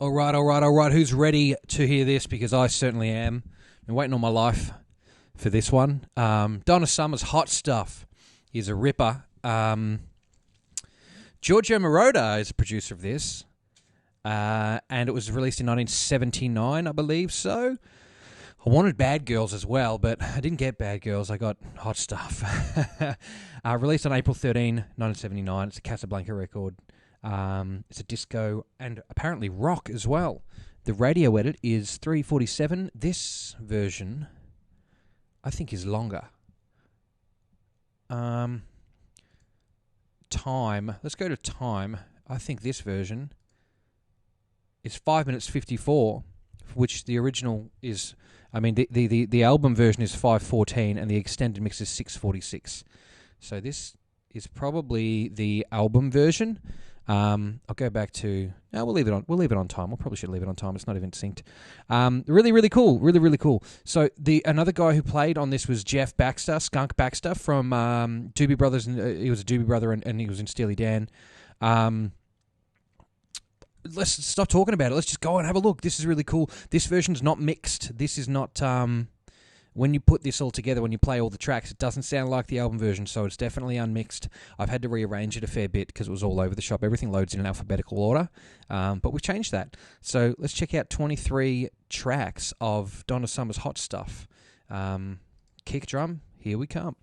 All right. Who's ready to hear this? Because I certainly am. Been waiting all my life for this one. Donna Summer's Hot Stuff is a ripper. Giorgio Moroder is a producer of this. And it was released in 1979, I believe so. I wanted Bad Girls as well, but I didn't get Bad Girls. I got Hot Stuff. Released on April 13, 1979. It's a Casablanca record. It's a disco and apparently rock as well. The radio edit is 3:47. This version, I think, is longer. Time. Let's go to time. I think this version is 5 minutes 54, which the original is. I mean, the album version is 5:14, and the extended mix is 6:46. So this is probably the album version. I'll go back to. No, we'll leave it on. We'll leave it on time. We probably should leave it on time. It's not even synced. Really cool. Really cool. So another guy who played on this was Jeff Baxter, Skunk Baxter from Doobie Brothers. And he was a Doobie Brother, and he was in Steely Dan. Let's stop talking about it. Let's just go and have a look. This is really cool. This version's not mixed. This is not. When you put this all together, when you play all the tracks, it doesn't sound like the album version, so it's definitely unmixed. I've had to rearrange it a fair bit because it was all over the shop. Everything loads in alphabetical order, but we've changed that. So let's check out 23 tracks of Donna Summer's Hot Stuff. Kick drum, here we come.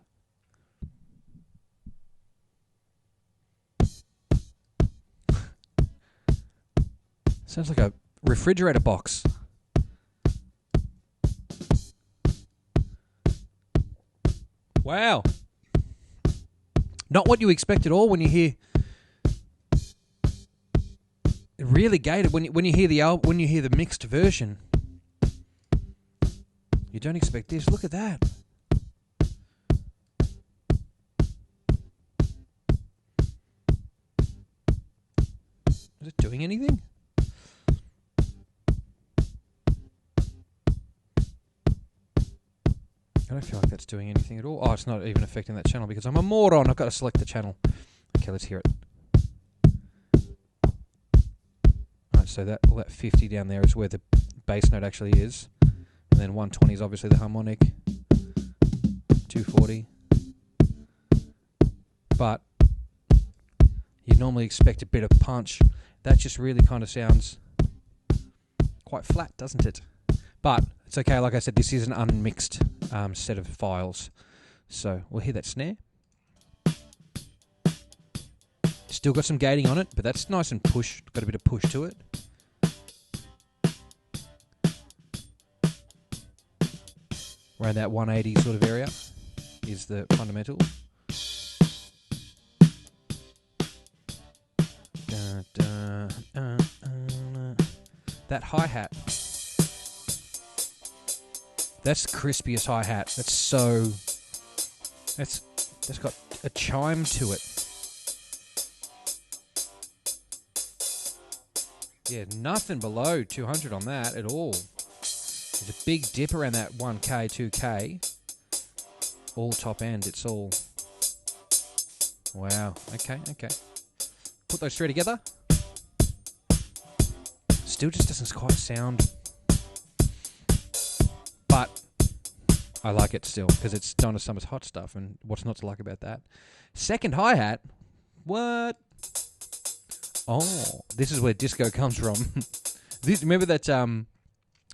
Sounds like a refrigerator box. Wow. Not what you expect at all when you hear. Really gated when you hear the mixed version. You don't expect this. Look at that. Is it doing anything? I don't feel like that's doing anything at all. Oh, it's not even affecting that channel because I'm a moron. I've got to select the channel. Okay, let's hear it. Alright, so that 50 down there is where the bass note actually is. And then 120 is obviously the harmonic. 240. But you'd normally expect a bit of punch. That just really kind of sounds quite flat, doesn't it? But it's okay. Like I said, this is an unmixed set of files. So we'll hear that snare. Still got some gating on it, but that's nice and push. Got a bit of push to it. Around that 180 sort of area is the fundamental. That hi-hat. That's crispiest hi-hat. That's got a chime to it. Yeah, nothing below 200 on that at all. There's a big dip around that 1K, 2K. All top end, it's all. Wow, okay. Put those three together. Still just doesn't quite sound. But I like it still because it's Donna Summer's Hot Stuff, and what's not to like about that? Second hi-hat? What? Oh, this is where disco comes from. Remember that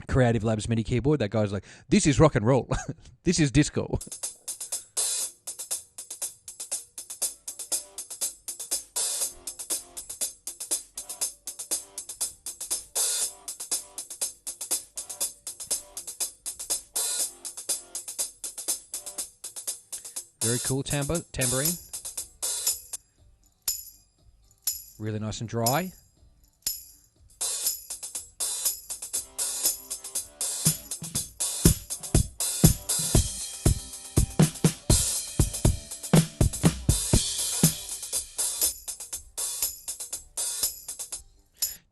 Creative Labs MIDI keyboard? That guy's like, this is rock and roll. This is disco. Very cool tambourine. Really nice and dry.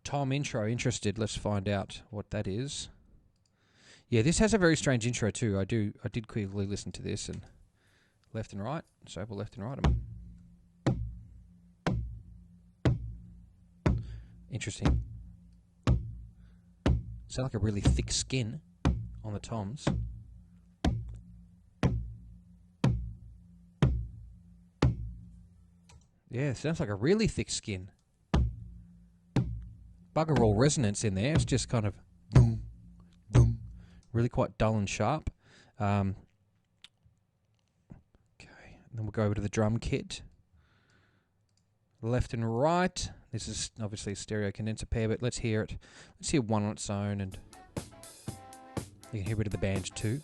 Tom intro, interested. Let's find out what that is. Yeah, this has a very strange intro too. I did quickly listen to this and left and right. So we'll left and right them. Interesting. Sound like a really thick skin on the toms. Yeah, it sounds like a really thick skin. Bugger all resonance in there. It's just kind of boom, boom. Really quite dull and sharp. Okay, and then we'll go over to the drum kit. Left and right. This is obviously a stereo condenser pair, but let's hear it. Let's hear one on its own, and you can hear a bit of the band too.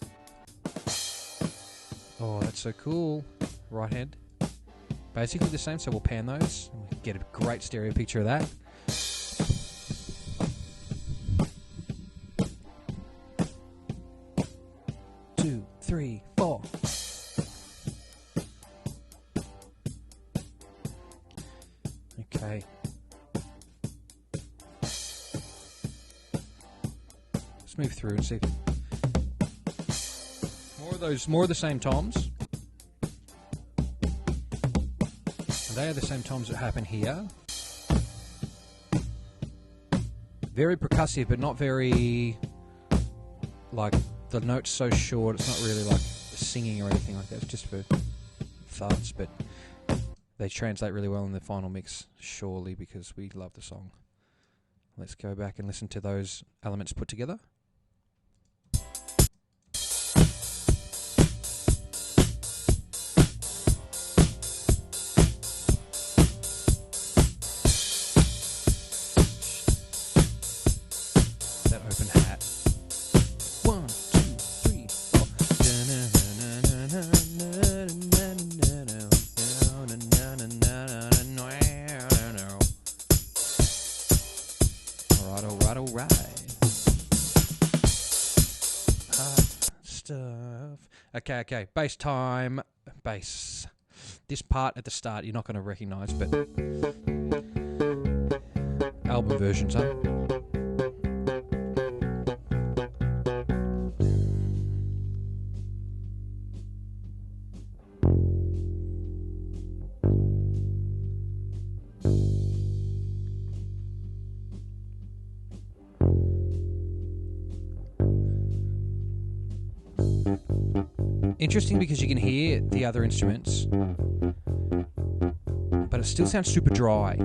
Oh, that's so cool. Right hand. Basically the same, so we'll pan those and we get a great stereo picture of that. Two, three, four. Okay. Let's move through and see. More of the same toms. And they are the same toms that happen here. Very percussive, but not very, like, the note's so short, it's not really like singing or anything like that. It's just for thuds, but they translate really well in the final mix, surely, because we love the song. Let's go back and listen to those elements put together. That open hat. 1, 2, 3, 4. Alright. Hot stuff. Okay. Bass time. Bass. This part at the start you're not going to recognise, but album versions, huh? Interesting because you can hear the other instruments, but it still sounds super dry.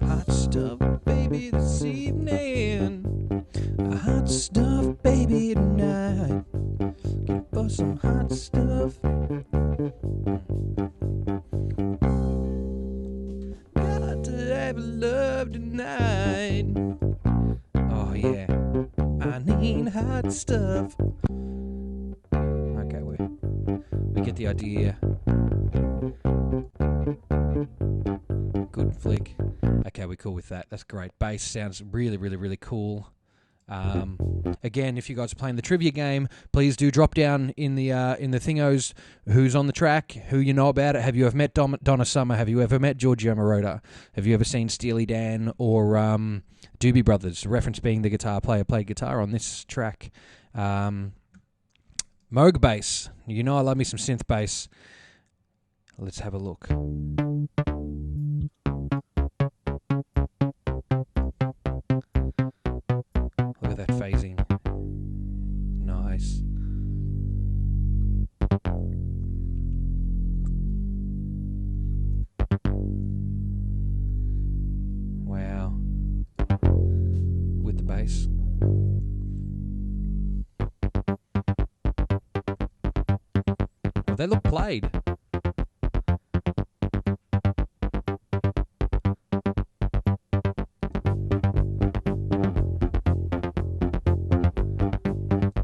Hot stuff, baby, this evening. Hot stuff, baby, tonight. For some hot stuff. Got to have love tonight. Oh yeah, I need hot stuff. Okay, we get the idea. Good flick. Okay, we're cool with that. That's great. Bass sounds really cool. Again, if you guys are playing the trivia game, please do drop down in the thingos who's on the track, who you know about it. Have you ever met Donna Summer? Have you ever met Giorgio Moroder? Have you ever seen Steely Dan or Doobie Brothers? The reference being the guitar player played guitar on this track. Moog bass. You know I love me some synth bass. Let's have a look. Look at that phasing. Nice. Wow. With the bass. Well, they look played.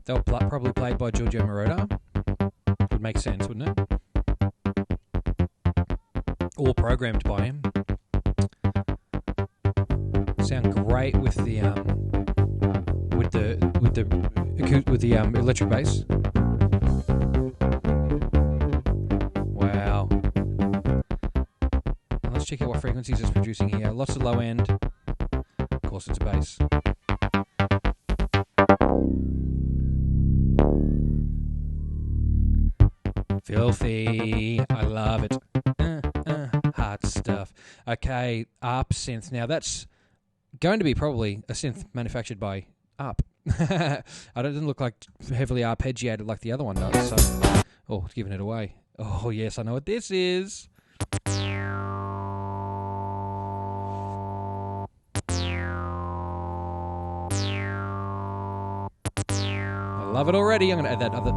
They were probably played by Giorgio Moroder. Would make sense, wouldn't it? Or programmed by him. Sound great with the electric bass. Wow. And let's check out what frequencies it's producing here. Lots of low end. Of course, it's a bass. Filthy. I love it. Hard stuff. Okay, ARP synth. Now that's going to be probably a synth manufactured by ARP. It doesn't look like heavily arpeggiated like the other one does. So, oh, it's giving it away. Oh yes, I know what this is. I love it already. I'm going to add that other.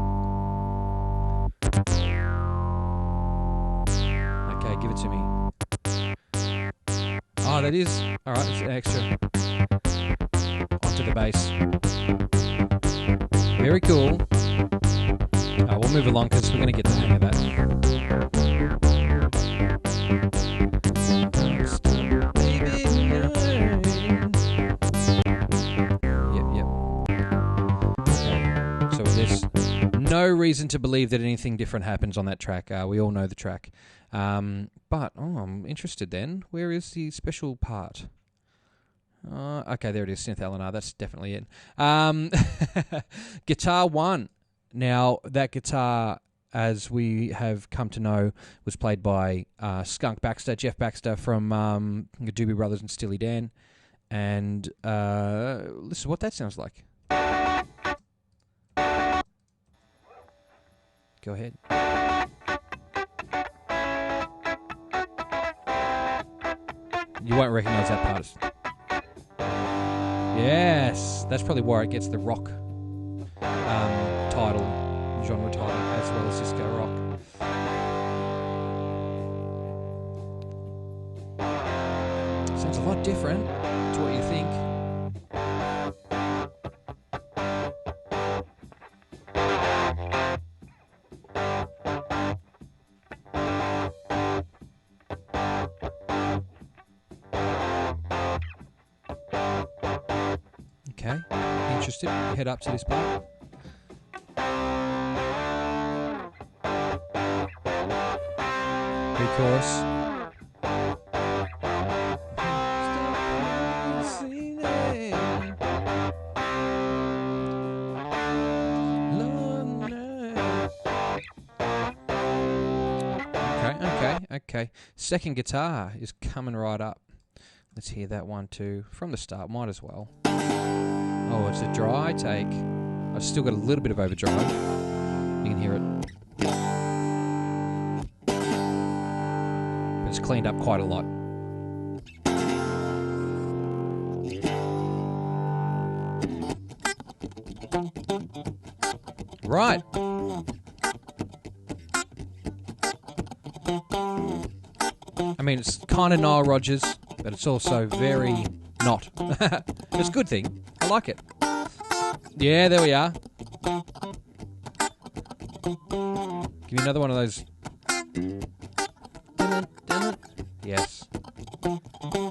Okay, give it to me. Oh, that is. Alright, it's an extra. Onto the bass. Very cool. We'll move along because we're going to get the hang of that. Yep. So with this, no reason to believe that anything different happens on that track. We all know the track. But, I'm interested then. Where is the special part? Okay, there it is, synth L&R. That's definitely it. Guitar 1. Now, that guitar, as we have come to know, was played by Skunk Baxter, Jeff Baxter from the Doobie Brothers and Steely Dan. And listen to what that sounds like. Go ahead. You won't recognize that part. Yes, that's probably where it gets the rock genre title, as well as disco rock. Sounds a lot different to what you think. Okay, interested? Head up to this part. Pre-chorus. Okay. Second guitar is coming right up. Let's hear that one too from the start. Might as well. Oh, it's a dry take. I've still got a little bit of overdrive. You can hear it. But it's cleaned up quite a lot. Right. I mean, it's kind of Nile Rodgers, but it's also very not. It's a good thing. I like it. Yeah, there we are. Give me another one of those. Yes.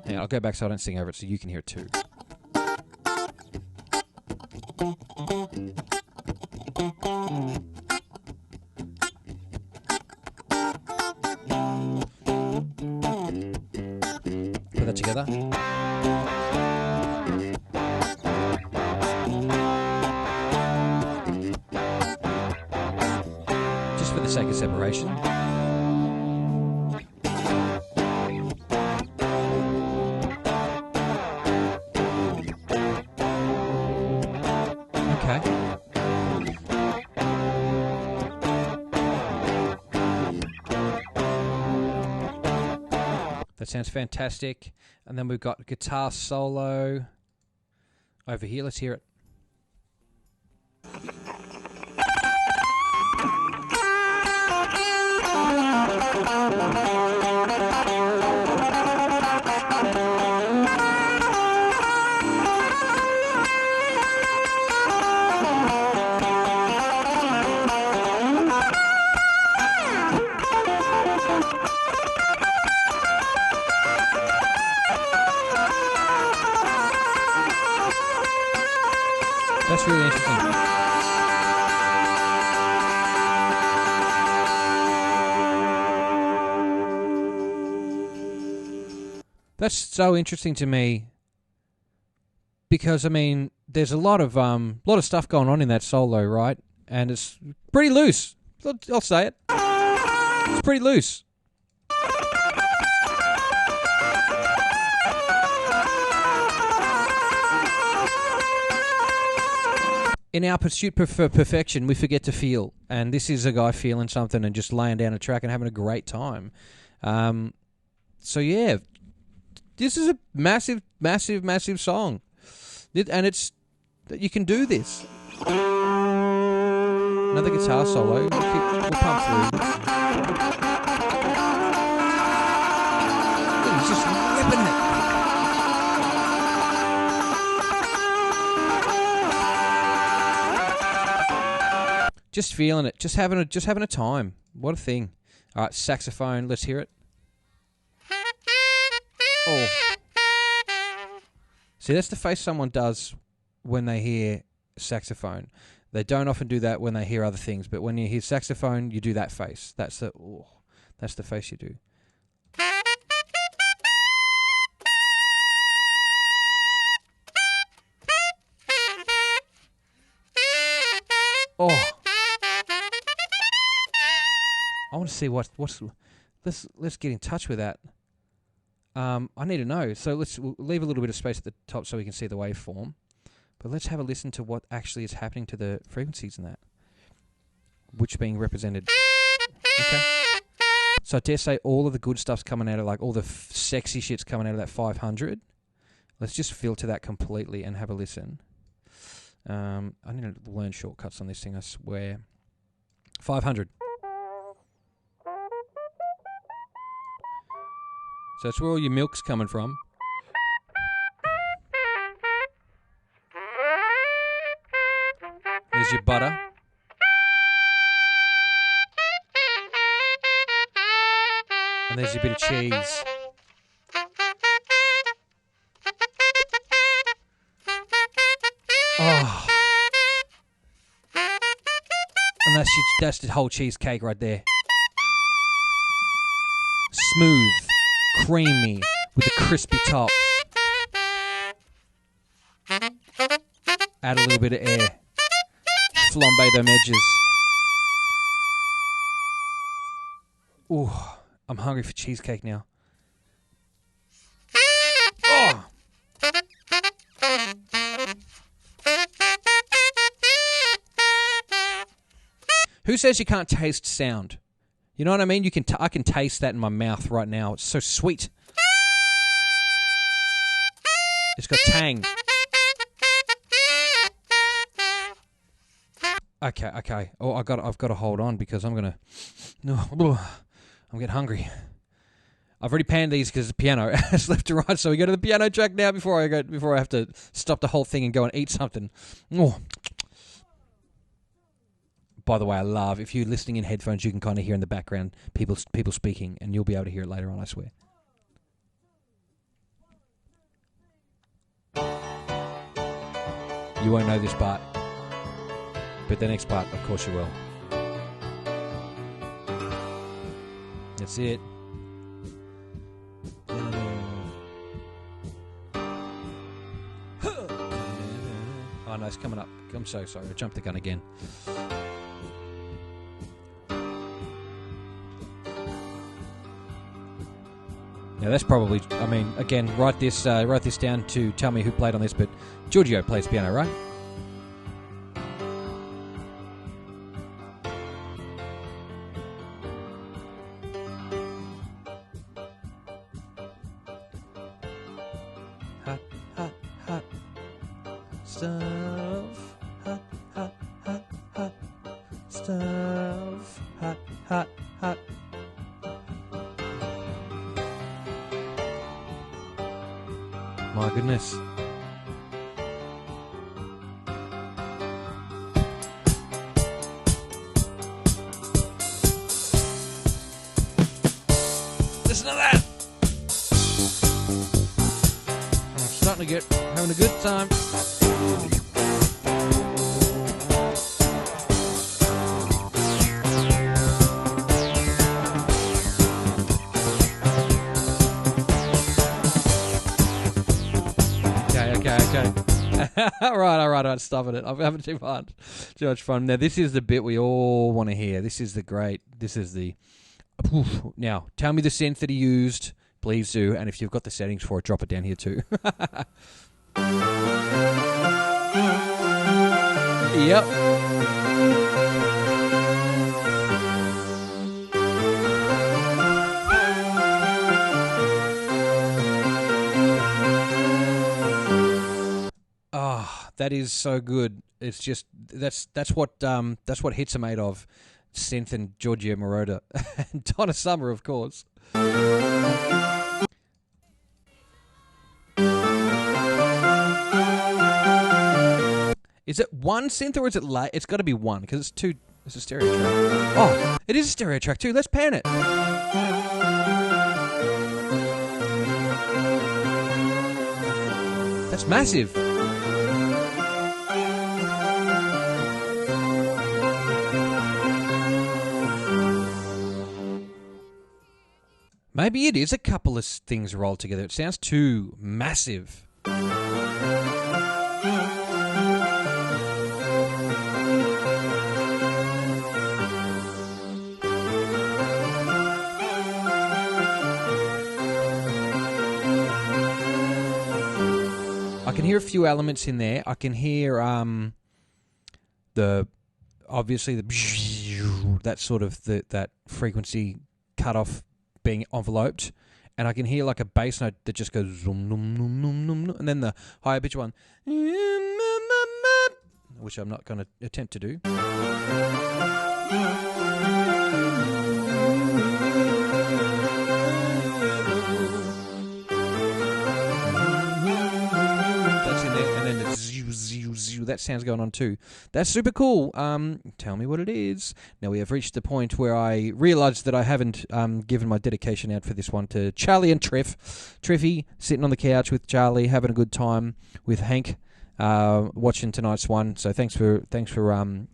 Yeah, I'll go back so I don't sing over it so you can hear it too. Put that together. Just for the sake of separation. That sounds fantastic. And then we've got guitar solo over here. Let's hear it. That's really interesting. That's so interesting to me because I mean, there's a lot of stuff going on in that solo, right? And it's pretty loose. I'll say it. It's pretty loose. In our pursuit for perfection, we forget to feel. And this is a guy feeling something and just laying down a track and having a great time. So, yeah, this is a massive, massive, massive song. And it's... You can do this. Another guitar solo. We'll pump through. He's just whipping it. Just feeling it. Just having a time. What a thing. All right, saxophone. Let's hear it. Oh. See, that's the face someone does when they hear saxophone. They don't often do that when they hear other things, but when you hear saxophone, you do that face. That's the face you do. Oh. I want to see what's let's get in touch with that. I need to know. So we'll leave a little bit of space at the top so we can see the waveform. But let's have a listen to what actually is happening to the frequencies in that, which being represented. Okay. So I dare say all of the good stuff's coming out of, like, all the sexy shit's coming out of that 500. Let's just filter that completely and have a listen. I need to learn shortcuts on this thing, I swear. 500. So that's where all your milk's coming from. There's your butter. And there's your bit of cheese. Oh. And that's the whole cheesecake right there. Smooth, creamy, with a crispy top. Add a little bit of air. Flambe them edges. Ooh, I'm hungry for cheesecake now. Oh. Who says you can't taste sound? You know what I mean? I can taste that in my mouth right now. It's so sweet. It's got tang. Okay. Oh, I've got to hold on because I'm getting hungry. I've already panned these because the piano is left to right, so we go to the piano track now before I have to stop the whole thing and go and eat something. Oh. By the way, I love, if you're listening in headphones, you can kind of hear in the background people speaking, and you'll be able to hear it later on, I swear. You won't know this part, but the next part, of course you will. That's it. Oh no, it's coming up. I'm so sorry, I jumped the gun again. Now that's probably, I mean, again, write this down to tell me who played on this, but Giorgio plays piano, right? Hot, hot, hot stuff. Hot, hot, hot, hot stuff. Hot, hot, hot. My goodness. Listen to that. I'm starting to having a good time. Okay. All right. Stopping it. I'm having too much fun. Now, this is the bit we all want to hear. This is the Now, tell me the synth that he used. Please do. And if you've got the settings for it, drop it down here too. Yep. That is so good. It's just that's what hits are made of. Synth and Giorgio Moroder and Donna Summer, of course. Is it one synth or is it late? It's got to be one because it's two. It's a stereo track. Oh, it is a stereo track too. Let's pan it. That's massive. Maybe it is a couple of things rolled together. It sounds too massive. I can hear a few elements in there. I can hear that sort of that frequency cut off being enveloped, and I can hear like a bass note that just goes zoom, num, num, num, num, num, and then the higher pitch one, which I'm not going to attempt to do. That's in there, and then the zoo, zoo, zoo, that sound's going on too. That's super cool. Tell me what it is. Now we have reached the point where I realised that I haven't given my dedication out for this one to Charlie and Triffy, sitting on the couch with Charlie, having a good time with Hank, watching tonight's one. So thanks for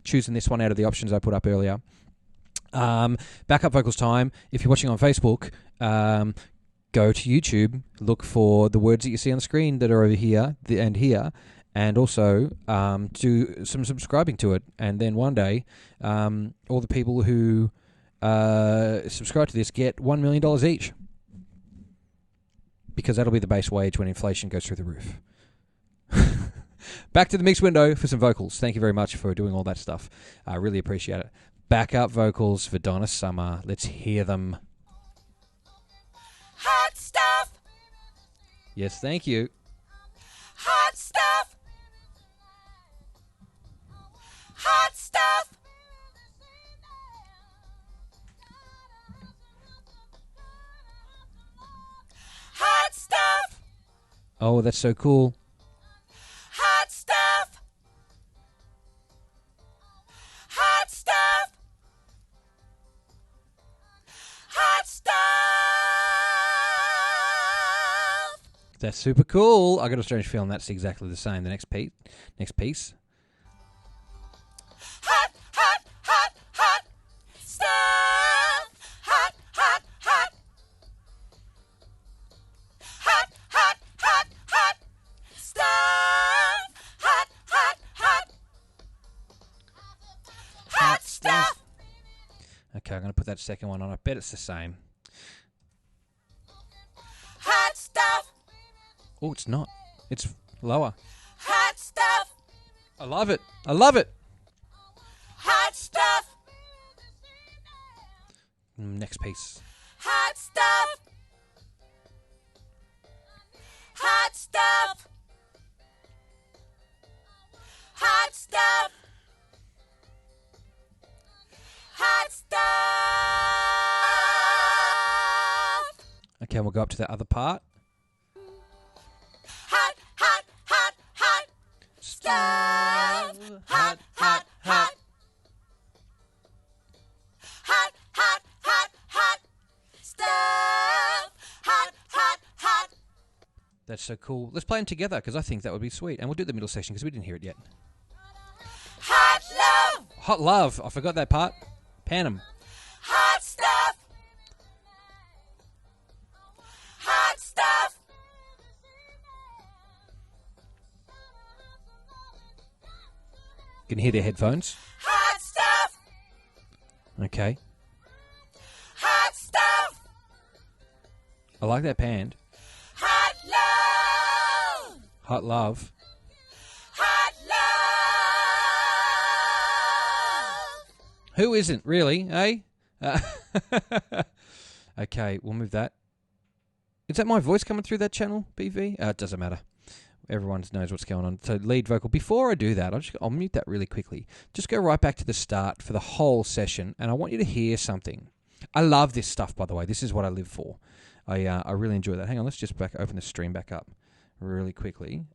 choosing this one out of the options I put up earlier. Backup vocals time. If you're watching on Facebook, go to YouTube, look for the words that you see on the screen that are over here and here, and also do some subscribing to it. And then one day, all the people who subscribe to this get $1 million each, because that'll be the base wage when inflation goes through the roof. Back to the mix window for some vocals. Thank you very much for doing all that stuff. I really appreciate it. Backup vocals for Donna Summer. Let's hear them. Hot stuff! Yes, thank you. Hot stuff! Hot stuff! Hot stuff! Oh, that's so cool. Hot stuff! Hot stuff! Hot stuff! That's super cool. I got a strange feeling that's exactly the same. The next piece. Hot, hot, hot, hot stuff! Hot, hot, hot! Hot, hot, hot, hot stuff! Hot, hot, hot! Hot stuff! Okay, I'm going to put that second one on. I bet it's the same. Hot stuff! Oh, it's not. It's lower. Hot stuff! I love it. I love it. Hot stuff! Next piece. Hot stuff! Hot stuff! Hot stuff! Hot stuff! Okay, we'll go up to that other part. Hot, hot, hot, hot stuff! Hot, hot, hot! Hot, hot, hot, hot stuff! Hot, hot, hot! That's so cool. Let's play them together because I think that would be sweet. And we'll do the middle section because we didn't hear it yet. Hot love! Hot love. I forgot that part. Pan 'em. Hot stuff! Hot stuff! You can hear their headphones. Hot stuff! Okay. Hot I like that band. Hot love. Hot love. Hot love. Who isn't, really, eh? Okay, we'll move that. Is that my voice coming through that channel, BV? It doesn't matter. Everyone knows what's going on. So lead vocal. Before I do that, I'll mute that really quickly. Just go right back to the start for the whole session, and I want you to hear something. I love this stuff, by the way. This is what I live for. I really enjoy that. Hang on, let's just open the stream back up really quickly.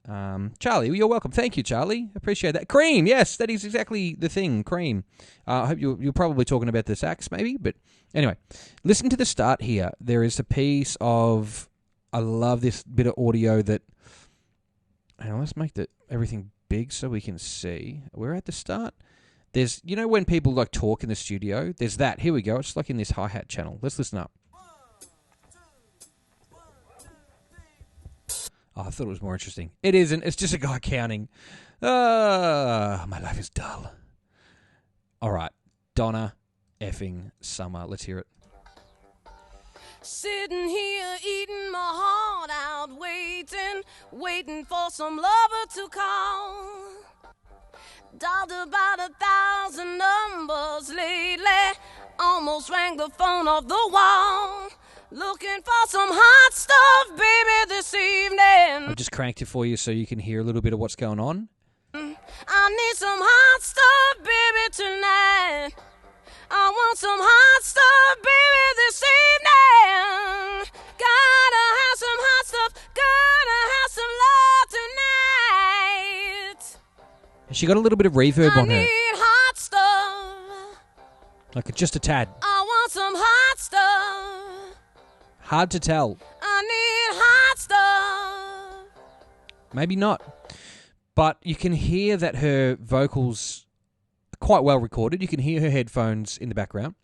Charlie, you're welcome. Thank you, Charlie. Appreciate that. Cream, yes, that is exactly the thing, cream. I hope you're probably talking about the sax, maybe, but anyway, listen to the start here. There is a piece of, I love this bit of audio that, hang on, let's make everything big so we can see. We're at the start. There's, you know when people like talk in the studio? There's that. Here we go. It's like in this hi-hat channel. Let's listen up. Oh, I thought it was more interesting. It isn't. It's just a guy counting. My life is dull. All right. Donna effing Summer. Let's hear it. Sitting here eating my heart out, waiting for some lover to call. Dialed about 1,000 numbers lately, almost rang the phone off the wall. Looking for some hot stuff, baby, this evening. I just cranked it for you so you can hear a little bit of what's going on. I need some hot stuff, baby, tonight. I want some hot stuff, baby, this evening. Gotta have some hot stuff, gotta have some love tonight. She got a little bit of reverb on her. I need hot stuff. Like just a tad. I want some hot stuff. Hard to tell. I need hot stuff. Maybe not. But you can hear that her vocals are quite well recorded. You can hear her headphones in the background.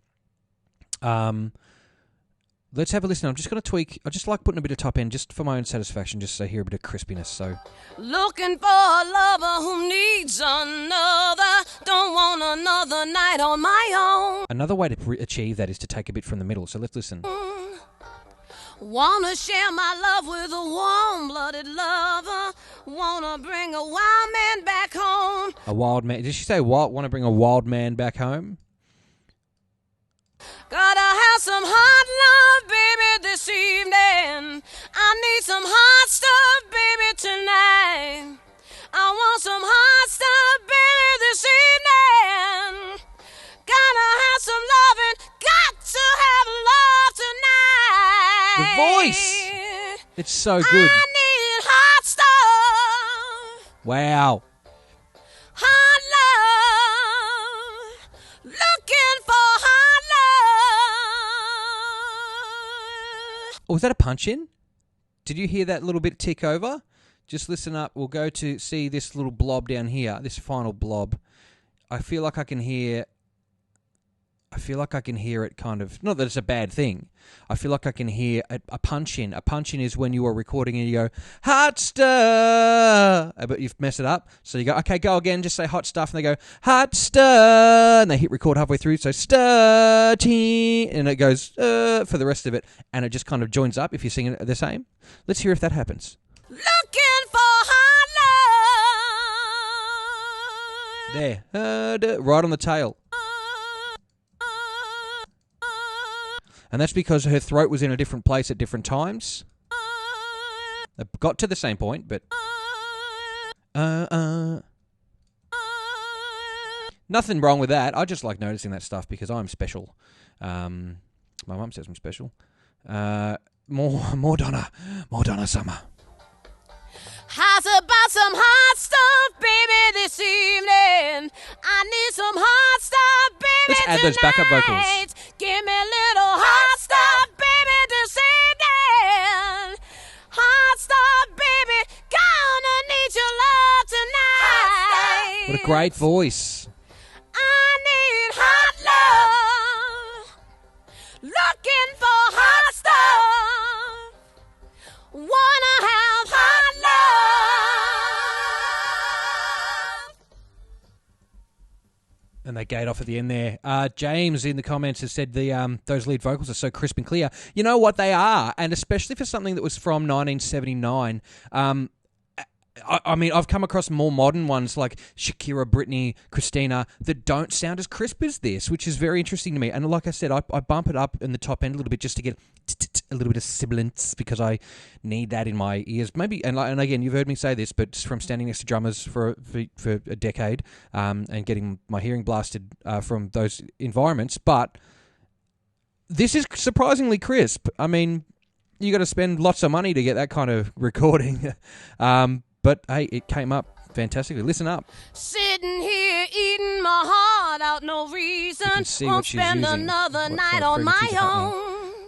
Let's have a listen. I'm just going to tweak. I just like putting a bit of top end just for my own satisfaction, just so I hear a bit of crispiness. So, looking for a lover who needs another. Don't want another night on my own. Another way to achieve that is to take a bit from the middle. So let's listen. Wanna share my love with a warm-blooded lover. Wanna bring a wild man back home. A wild man. Did she say wild? Want to bring a wild man back home? Gotta have some hot love, baby, this evening. I need some hot stuff, baby, tonight. I want some hot stuff, baby, this evening. Gotta have some loving. Got to have love tonight. The voice. It's so good. I need hot stuff. Wow. Hot love. Looking for hot love. Oh, was that a punch in? Did you hear that little bit tick over? Just listen up. We'll go to see this little blob down here, this final blob. I feel like I can hear it kind of, not that it's a bad thing. I feel like I can hear a punch in. A punch in is when you are recording and you go, hot stuff, but you've messed it up. So you go, okay, go again, just say hot stuff. And they go, hot stuff. And they hit record halfway through. So starting, and it goes for the rest of it. And it just kind of joins up if you're singing it the same. Let's hear if that happens. Looking for hot love. There, right on the tail. And that's because her throat was in a different place at different times. It got to the same point, but... Nothing wrong with that. I just like noticing that stuff because I'm special. My mum says I'm special. More Donna Summer. How's about some hot stuff, baby, this evening? I need some hot stuff, baby, Let's add those backup vocals. Give me a little hot stuff, baby, this evening. Hot stuff, baby, gonna need your love tonight. What a great voice. I need hot love. Looking for hot stuff. Wanna have hot love. And they gate off at the end there. James in the comments has said those lead vocals are so crisp and clear. You know what they are, and especially for something that was from 1979. I mean, I've come across more modern ones like Shakira, Britney, Christina that don't sound as crisp as this, which is very interesting to me. And like I said, I bump it up in the top end a little bit just to get a little bit of sibilance because I need that in my ears. Maybe, and again, you've heard me say this, but from standing next to drummers for a decade and getting my hearing blasted from those environments. But this is surprisingly crisp. I mean, you got to spend lots of money to get that kind of recording. But, hey, it came up fantastically. Listen up. Sitting here eating my heart out, no reason. You can see Won't what she's spend using. another night on my own.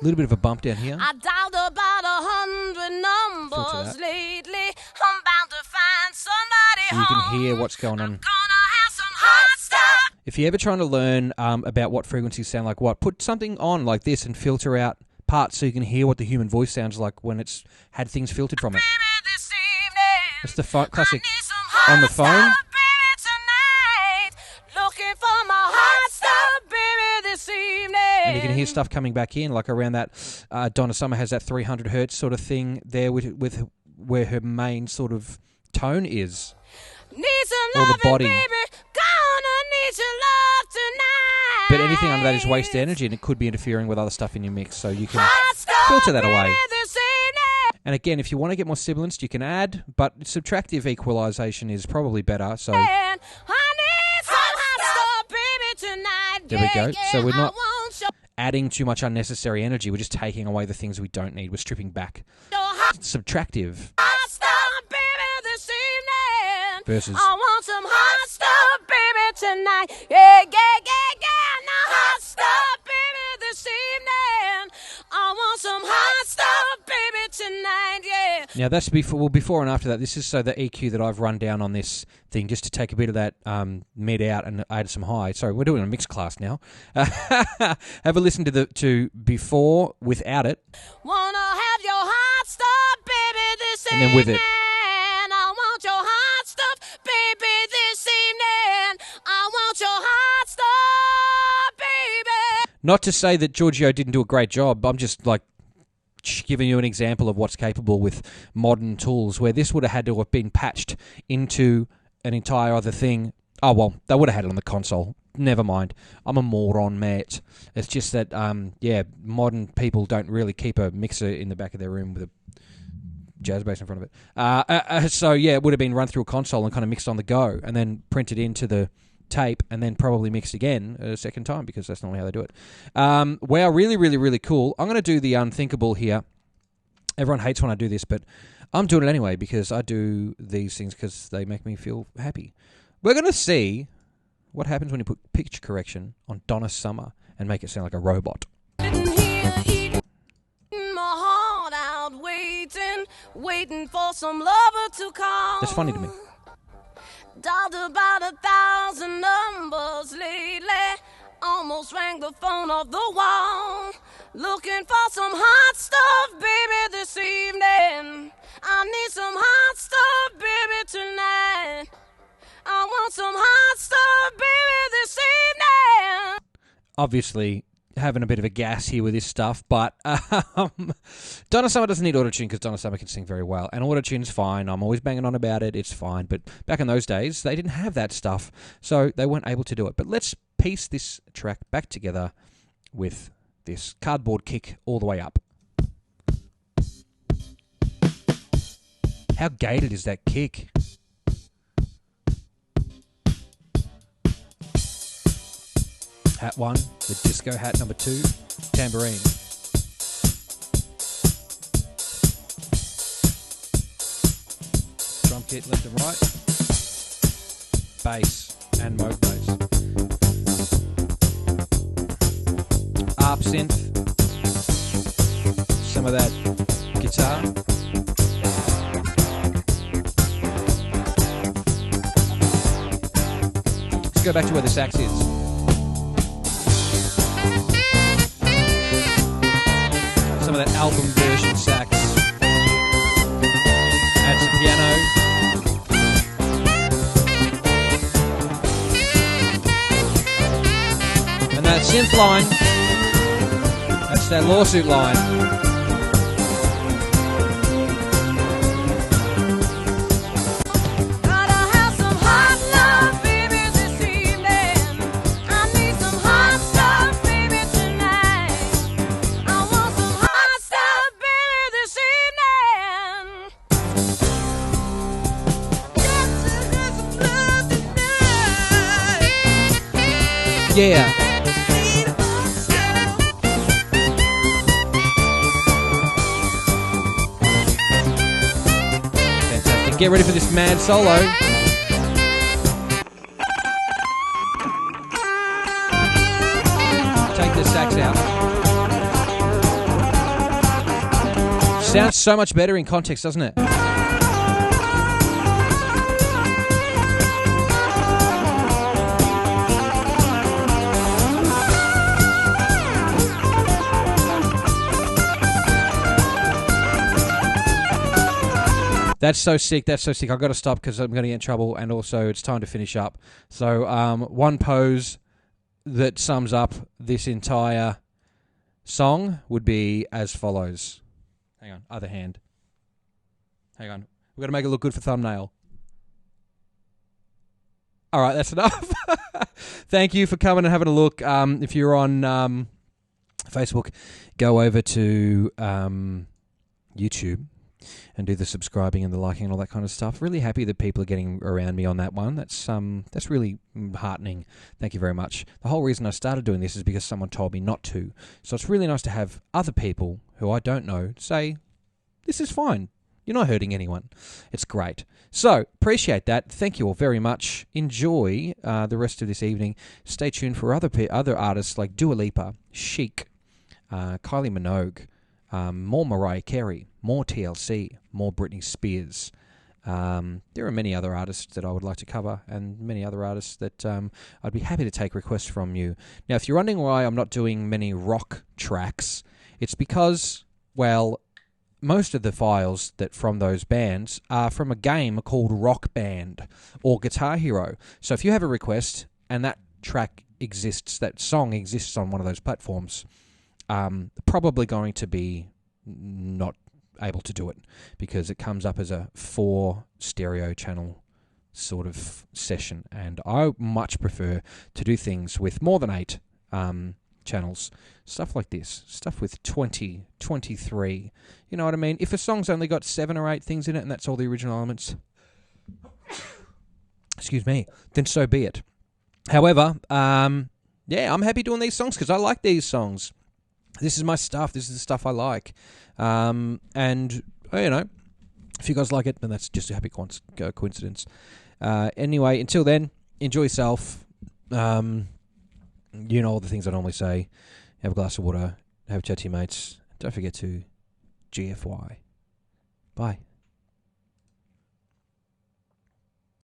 A little bit of a bump down here. I dialed about 100 numbers lately. I'm bound to find somebody You home. can hear what's going on. I'm gonna have some hot stuff. If you're ever trying to learn about what frequencies sound like what, put something on like this and filter out parts so you can hear what the human voice sounds like when it's had things filtered from it. It's the classic on the phone. And you can hear stuff coming back in, like around that. Donna Summer has that 300 hertz sort of thing there with where her main sort of tone is. Or the body. But anything under that is waste energy, and it could be interfering with other stuff in your mix, so you can filter that away. And again, if you want to get more sibilance, you can add, but subtractive equalization is probably better. So there we go. So we're not adding too much unnecessary energy. We're just taking away the things we don't need. We're stripping back. Subtractive versus. I want some hot stuff, baby, tonight. Yeah. Now hot stuff, baby, this evening. I want some hot stuff, baby, tonight. Yeah. Now that's before and after that. This is so the EQ that I've run down on this thing just to take a bit of that mid out and add some high. Sorry, we're doing a mixed class now. Have a listen to before without it. Wanna have your hot stuff, baby, this evening. And then with it. I want your hot stuff, baby, this evening. I want your hot stuff, baby. Not to say that Giorgio didn't do a great job. I'm just like giving you an example of what's capable with modern tools, where this would have had to have been patched into an entire other thing. Oh, well, they would have had it on the console. Never mind. I'm a moron, mate. It's just that, modern people don't really keep a mixer in the back of their room with a jazz bass in front of it. So, it would have been run through a console and kind of mixed on the go and then printed into the tape and then probably mixed again a second time because that's normally how they do it. Wow, really, really, really cool. I'm going to do the unthinkable here. Everyone hates when I do this, but I'm doing it anyway because I do these things because they make me feel happy. We're going to see what happens when you put pitch correction on Donna Summer and make it sound like a robot. Waiting for some lover to call. That's funny to me. Dialed about 1,000 numbers lately. Almost rang the phone off the wall. Looking for some hot stuff, baby, this evening. I need some hot stuff, baby, tonight. I want some hot stuff, baby, this evening. Obviously, having a bit of a gas here with this stuff, but Donna Summer doesn't need autotune because Donna Summer can sing very well, and autotune's fine. I'm always banging on about it. It's fine, but back in those days, they didn't have that stuff, so they weren't able to do it. But let's piece this track back together with this cardboard kick all the way up. How gated is that kick? Hat 1, the disco hat number 2, tambourine. Drum kit left and right. Bass and Moog bass. Arp synth. Some of that guitar. Let's go back to where the sax is. Some of that album version sax. Add some piano. that synth line. That's that lawsuit line. Yeah. Fantastic. Get ready for this mad solo. Take the sax out. Sounds so much better in context, doesn't it? That's so sick. That's so sick. I've got to stop because I'm going to get in trouble, and also it's time to finish up. So one pose that sums up this entire song would be as follows. Hang on. Other hand. Hang on. We've got to make it look good for thumbnail. All right, that's enough. Thank you for coming and having a look. If you're on Facebook, go over to YouTube and do the subscribing and the liking and all that kind of stuff. Really happy that people are getting around me on that one. That's really heartening. Thank you very much. The whole reason I started doing this is because someone told me not to. So it's really nice to have other people who I don't know say, this is fine. You're not hurting anyone. It's great. So, appreciate that. Thank you all very much. Enjoy the rest of this evening. Stay tuned for other artists like Dua Lipa, Chic, Kylie Minogue, more Mariah Carey, more TLC, more Britney Spears. There are many other artists that I would like to cover, and many other artists that I'd be happy to take requests from you. Now, if you're wondering why I'm not doing many rock tracks, it's because, well, most of the files that from those bands are from a game called Rock Band or Guitar Hero. So if you have a request and that track exists, that song exists on one of those platforms, probably going to be not able to do it because it comes up as a 4 stereo channel sort of session, and I much prefer to do things with more than 8 channels, stuff like this, stuff with 20, 23, you know what I mean? If a song's only got 7 or 8 things in it and that's all the original elements, excuse me, then so be it. However, yeah, I'm happy doing these songs because I like these songs. This is my stuff. This is the stuff I like. And, you know, if you guys like it, then that's just a happy coincidence. Anyway, until then, enjoy yourself. You know all the things I normally say. Have a glass of water. Have a chat to your mates. Don't forget to GFY. Bye.